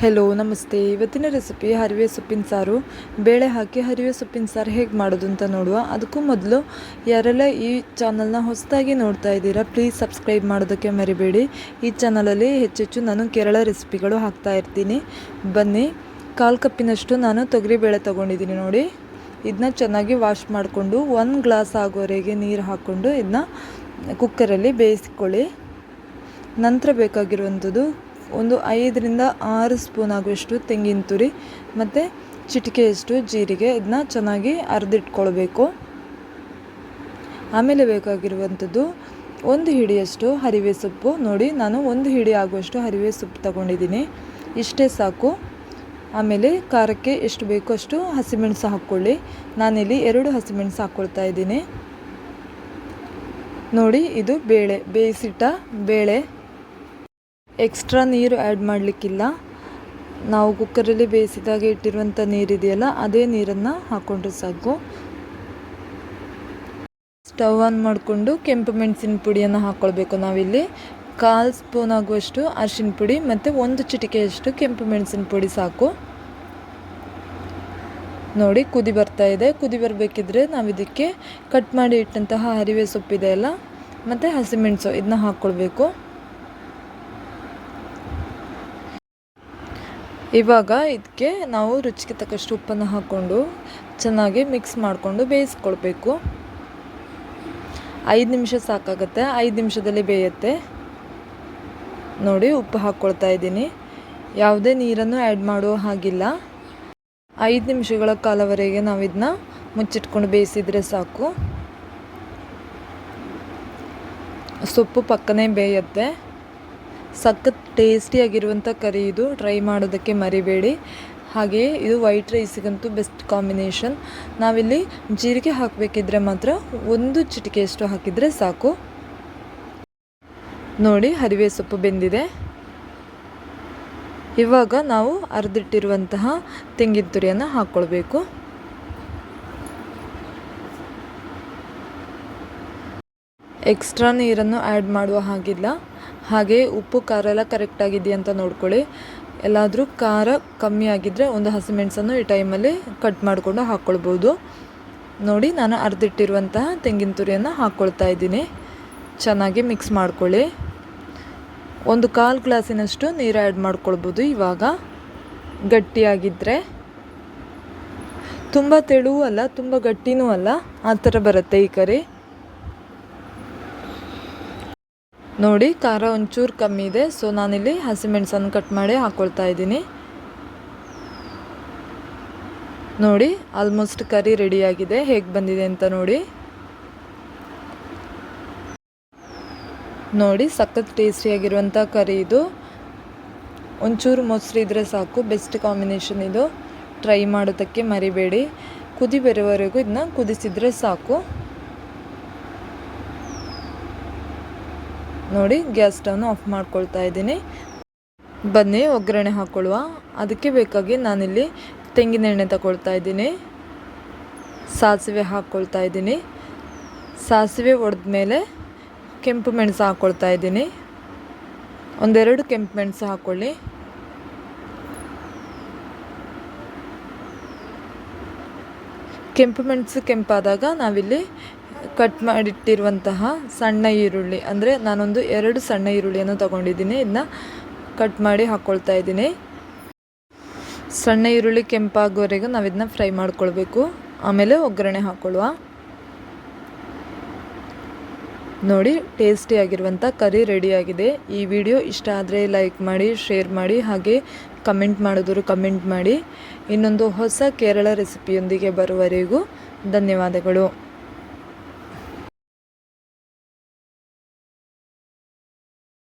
Hello ನಮಸ್ತೆ. ಇವತ್ತಿನ recipe ಹರಿವೆ ಸೊಪ್ಪಿನ ಸಾರು. ಬೇಳೆ ಹಾಕಿ ಹರಿವೆ ಸೊಪ್ಪಿನ ಸಾರು ಹೇಗೆ ಮಾಡೋದು ಅಂತ ನೋಡುವ. ಅದಕ್ಕೂ ಮೊದಲು ಯಾರೆಲ್ಲ ಈ ಚಾನಲ್ನ ಹೊಸದಾಗಿ ನೋಡ್ತಾ ಇದ್ದೀರಾ ಪ್ಲೀಸ್ ಸಬ್ಸ್ಕ್ರೈಬ್ ಮಾಡೋದಕ್ಕೆ ಮರಿಬೇಡಿ. ಈ ಚಾನಲಲ್ಲಿ ಹೆಚ್ಚೆಚ್ಚು ನಾನು ಕೇರಳ ರೆಸಿಪಿಗಳು ಹಾಕ್ತಾ ಇರ್ತೀನಿ. ಬನ್ನಿ. 1/4 ಕಪ್ಪಿನಷ್ಟು ನಾನು ತೊಗರಿಬೇಳೆ ತೊಗೊಂಡಿದ್ದೀನಿ ನೋಡಿ. ಇದನ್ನ ಚೆನ್ನಾಗಿ ವಾಶ್ ಮಾಡಿಕೊಂಡು 1 ಗ್ಲಾಸ್ ಆಗೋವರೆಗೆ ನೀರು ಹಾಕ್ಕೊಂಡು ಇದನ್ನ ಕುಕ್ಕರಲ್ಲಿ ಬೇಯಿಸ್ಕೊಳ್ಳಿ. ನಂತರ ಬೇಕಾಗಿರುವಂಥದ್ದು ಒಂದು 5 ರಿಂದ 6 ಸ್ಪೂನ್ ಆಗುವಷ್ಟು ತೆಂಗಿನ ತುರಿ ಮತ್ತು ಚಿಟಿಕೆಯಷ್ಟು ಜೀರಿಗೆ. ಇದನ್ನ ಚೆನ್ನಾಗಿ ಅರೆದಿಟ್ಕೊಳ್ಬೇಕು. ಆಮೇಲೆ ಬೇಕಾಗಿರುವಂಥದ್ದು 1 ಹಿಡಿಯಷ್ಟು ಹರಿವೆ ಸೊಪ್ಪು. ನೋಡಿ, ನಾನು 1 ಹಿಡಿ ಆಗುವಷ್ಟು ಹರಿವೆ ಸೊಪ್ಪು ತಗೊಂಡಿದ್ದೀನಿ. ಇಷ್ಟೇ ಸಾಕು. ಆಮೇಲೆ ಖಾರಕ್ಕೆ ಎಷ್ಟು ಬೇಕೋ ಅಷ್ಟು ಹಸಿಮೆಣಸು ಹಾಕ್ಕೊಳ್ಳಿ. ನಾನಿಲ್ಲಿ 2 ಹಸಿಮೆಣಸು ಹಾಕ್ಕೊಳ್ತಾ ಇದ್ದೀನಿ. ನೋಡಿ, ಇದು ಬೇಳೆ, ಬೇಯಿಸಿಟ್ಟ ಬೇಳೆ. ಎಕ್ಸ್ಟ್ರಾ ನೀರು ಆ್ಯಡ್ ಮಾಡಲಿಕ್ಕಿಲ್ಲ. ನಾವು ಕುಕ್ಕರಲ್ಲಿ ಬೇಯಿಸಿದಾಗ ಇಟ್ಟಿರುವಂಥ ನೀರಿದೆಯಲ್ಲ, ಅದೇ ನೀರನ್ನು ಹಾಕ್ಕೊಂಡ್ರೆ ಸಾಕು. ಸ್ಟವ್ ಆನ್ ಮಾಡಿಕೊಂಡು ಕೆಂಪು ಮೆಣಸಿನ ಪುಡಿಯನ್ನು ಹಾಕ್ಕೊಳ್ಬೇಕು. ನಾವಿಲ್ಲಿ 1/4 ಸ್ಪೂನ್ ಆಗುವಷ್ಟು ಅರಿಶಿನ ಪುಡಿ ಮತ್ತು 1 ಚಿಟಿಕೆಯಷ್ಟು ಕೆಂಪು ಮೆಣಸಿನ ಪುಡಿ ಸಾಕು. ನೋಡಿ, ಕುದಿ ಬರ್ತಾ ಇದೆ. ಕುದಿ ಬರಬೇಕಿದ್ರೆ ನಾವು ಇದಕ್ಕೆ ಕಟ್ ಮಾಡಿ ಇಟ್ಟಂತಹ ಹರಿವೆ ಸೊಪ್ಪಿದೆ ಅಲ್ಲ ಮತ್ತು ಹಸಿಮೆಣಸು, ಇದನ್ನ ಹಾಕ್ಕೊಳ್ಬೇಕು. ಇವಾಗ ಇದಕ್ಕೆ ನಾವು ರುಚಿಗೆ ತಕ್ಕಷ್ಟು ಉಪ್ಪನ್ನು ಹಾಕ್ಕೊಂಡು ಚೆನ್ನಾಗಿ ಮಿಕ್ಸ್ ಮಾಡಿಕೊಂಡು ಬೇಯಿಸ್ಕೊಳ್ಬೇಕು. 5 ನಿಮಿಷ ಸಾಕಾಗುತ್ತೆ. 5 ನಿಮಿಷದಲ್ಲಿ ಬೇಯುತ್ತೆ. ನೋಡಿ, ಉಪ್ಪು ಹಾಕ್ಕೊಳ್ತಾ ಇದ್ದೀನಿ. ಯಾವುದೇ ನೀರನ್ನು ಆ್ಯಡ್ ಮಾಡುವ ಹಾಗಿಲ್ಲ. 5 ನಿಮಿಷಗಳ ಕಾಲವರೆಗೆ ನಾವು ಇದನ್ನ ಮುಚ್ಚಿಟ್ಕೊಂಡು ಬೇಯಿಸಿದರೆ ಸಾಕು. ಸೊಪ್ಪು ಪಕ್ಕನೇ ಬೇಯುತ್ತೆ. ಸಖತ್ ಟೇಸ್ಟಿಯಾಗಿರುವಂಥ ಕರಿ ಇದು. ಟ್ರೈ ಮಾಡೋದಕ್ಕೆ ಮರಿಬೇಡಿ. ಹಾಗೆಯೇ ಇದು ವೈಟ್ ರೈಸಿಗಂತೂ ಬೆಸ್ಟ್ ಕಾಂಬಿನೇಷನ್. ನಾವಿಲ್ಲಿ ಜೀರಿಗೆ ಹಾಕಬೇಕಿದ್ರೆ ಮಾತ್ರ 1 ಚಿಟಿಕೆಯಷ್ಟು ಹಾಕಿದರೆ ಸಾಕು. ನೋಡಿ, ಹರಿವೆ ಸೊಪ್ಪು ಬೆಂದಿದೆ. ಇವಾಗ ನಾವು ಅರೆದಿಟ್ಟಿರುವಂತಹ ತೆಂಗಿನ ತುರಿಯನ್ನು ಹಾಕ್ಕೊಳ್ಬೇಕು. ಎಕ್ಸ್ಟ್ರಾ ನೀರನ್ನು ಆ್ಯಡ್ ಮಾಡುವ ಹಾಗಿಲ್ಲ. ಹಾಗೆ ಉಪ್ಪು ಖಾರ ಎಲ್ಲ ಕರೆಕ್ಟಾಗಿದೆಯಾ ಅಂತ ನೋಡ್ಕೊಳ್ಳಿ. ಎಲ್ಲಾದರೂ ಖಾರ ಕಮ್ಮಿ ಆಗಿದ್ದರೆ ಒಂದು ಹಸಿಮೆಣಸನ್ನು ಈ ಟೈಮಲ್ಲಿ ಕಟ್ ಮಾಡಿಕೊಂಡು ಹಾಕ್ಕೊಳ್ಬೋದು. ನೋಡಿ, ನಾನು ಅರೆದಿಟ್ಟಿರುವಂತಹ ತೆಂಗಿನ ತುರಿಯನ್ನು ಹಾಕ್ಕೊಳ್ತಾ ಇದ್ದೀನಿ. ಚೆನ್ನಾಗಿ ಮಿಕ್ಸ್ ಮಾಡ್ಕೊಳ್ಳಿ. ಒಂದು 1/4 ಗ್ಲಾಸಿನಷ್ಟು ನೀರು ಆ್ಯಡ್ ಮಾಡ್ಕೊಳ್ಬೋದು. ಇವಾಗ ಗಟ್ಟಿಯಾಗಿದ್ದರೆ, ತುಂಬ ತೆಳುವೂ ಅಲ್ಲ ತುಂಬ ಗಟ್ಟಿನೂ ಅಲ್ಲ, ಆ ಥರ ಬರುತ್ತೆ ಈ ಕರಿ. ನೋಡಿ, ಖಾರ ಒಂಚೂರು ಕಮ್ಮಿ ಇದೆ. ಸೊ ನಾನಿಲ್ಲಿ ಹಸಿಮೆಣಸನ್ನು ಕಟ್ ಮಾಡಿ ಹಾಕ್ಕೊಳ್ತಾ ಇದ್ದೀನಿ. ನೋಡಿ, ಆಲ್ಮೋಸ್ಟ್ ಕರಿ ರೆಡಿಯಾಗಿದೆ. ಹೇಗೆ ಬಂದಿದೆ ಅಂತ ನೋಡಿ. ನೋಡಿ, ಸಖತ್ ಟೇಸ್ಟಿಯಾಗಿರುವಂಥ ಕರಿ ಇದು. ಒಂಚೂರು ಮೊಸರು ಇದ್ದರೆ ಸಾಕು. ಬೆಸ್ಟ್ ಕಾಂಬಿನೇಷನ್ ಇದು. ಟ್ರೈ ಮಾಡೋದಕ್ಕೆ ಮರಿಬೇಡಿ. ಕುದಿ ಬರೋವರೆಗೂ ಇದನ್ನ ಕುದಿಸಿದರೆ ಸಾಕು. ನೋಡಿ, ಗ್ಯಾಸ್ ಸ್ಟವ್ನ ಆಫ್ ಮಾಡ್ಕೊಳ್ತಾ ಇದ್ದೀನಿ. ಬನ್ನಿ ಒಗ್ಗರಣೆ ಹಾಕ್ಕೊಳ್ಳುವ. ಅದಕ್ಕೆ ಬೇಕಾಗಿ ನಾನಿಲ್ಲಿ ತೆಂಗಿನ ಎಣ್ಣೆ ತಗೊಳ್ತಾ ಇದ್ದೀನಿ. ಸಾಸಿವೆ ಹಾಕ್ಕೊಳ್ತಾ ಇದ್ದೀನಿ. ಸಾಸಿವೆ ಒಡೆದ್ಮೇಲೆ ಕೆಂಪು ಮೆಣಸು ಹಾಕ್ಕೊಳ್ತಾ ಇದ್ದೀನಿ. 1-2 ಕೆಂಪು ಮೆಣಸು ಹಾಕ್ಕೊಳ್ಳಿ. ಕೆಂಪು ಮೆಣಸು ಕೆಂಪಾದಾಗ ನಾವಿಲ್ಲಿ ಕಟ್ ಮಾಡಿಟ್ಟಿರುವಂತಹ ಸಣ್ಣ ಈರುಳ್ಳಿ, ಅಂದರೆ ನಾನೊಂದು 2 ಸಣ್ಣ ಈರುಳ್ಳಿಯನ್ನು ತಗೊಂಡಿದ್ದೀನಿ. ಇದನ್ನ ಕಟ್ ಮಾಡಿ ಹಾಕ್ಕೊಳ್ತಾ ಇದ್ದೀನಿ. ಸಣ್ಣ ಈರುಳ್ಳಿ ಕೆಂಪಾಗೋವರೆಗೂ ನಾವು ಇದನ್ನ ಫ್ರೈ ಮಾಡ್ಕೊಳ್ಬೇಕು. ಆಮೇಲೆ ಒಗ್ಗರಣೆ ಹಾಕ್ಕೊಳ್ಳುವ. ನೋಡಿ, ಟೇಸ್ಟಿಯಾಗಿರುವಂಥ ಕರಿ ರೆಡಿಯಾಗಿದೆ. ಈ ವಿಡಿಯೋ ಇಷ್ಟ ಆದರೆ ಲೈಕ್ ಮಾಡಿ, ಶೇರ್ ಮಾಡಿ, ಹಾಗೆ ಕಮೆಂಟ್ ಮಾಡಿದ್ರು ಕಮೆಂಟ್ ಮಾಡಿ. ಇನ್ನೊಂದು ಹೊಸ ಕೇರಳ ರೆಸಿಪಿಯೊಂದಿಗೆ ಬರುವವರೆಗೂ ಧನ್ಯವಾದಗಳು.